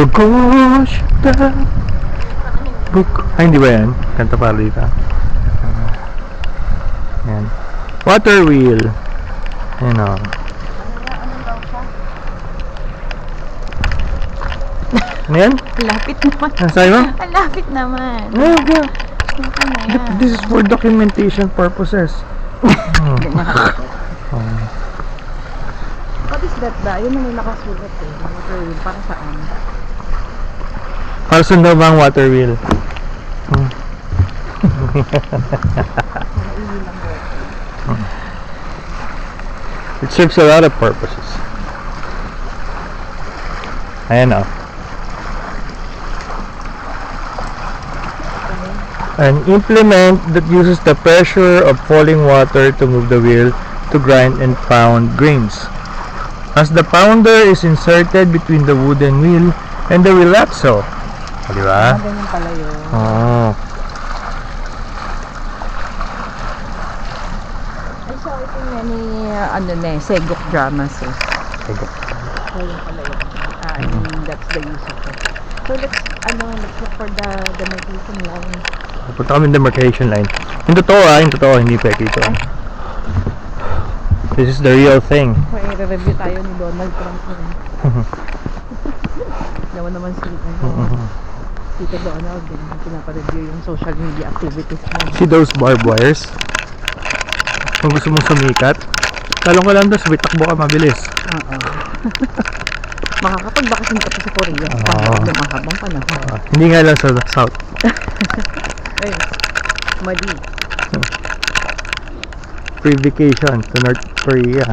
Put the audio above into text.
Bugosh da Ay, hindi ba yan? Kanta para dito. Yan. Water wheel. Yan o. Ano yan? Lapit naman. Ano sabi mo? Ang lapit naman. Oh, yeah. Ito na yan. This is for documentation purposes. What is that ba? Yun naman nakasulat eh. Water wheel. Para saan? Para saan daw ba ang water wheel? It serves a lot of purposes. Ayan o. An implement that uses the pressure of falling water to move the wheel to grind and pound grains. As the pounder is inserted between the wooden wheel and the wheel axle. Di ba? Ganyan pala yun. Oh. I saw it in many, Segok dramas eh. Segok. So yun pala yun. I mean, that's the use of it. So let's look for the demarcation line. Punta kami demarcation line. Yung totoo, hindi peke ito. This is the real thing. May re-review tayo ni Donald Trump rin. naman si Tito Donald din. Pinapa-review yung social media activities mo. See those barbed wires? Kung gusto mong sumikat, talong ka lang doon, sabay takbo ka mabilis. Oo. Makakapagbakasyon ka pa sa Korea. Mahabang panahon. Hindi nga lang sa south. Ay, mali. Free vacation to North Korea.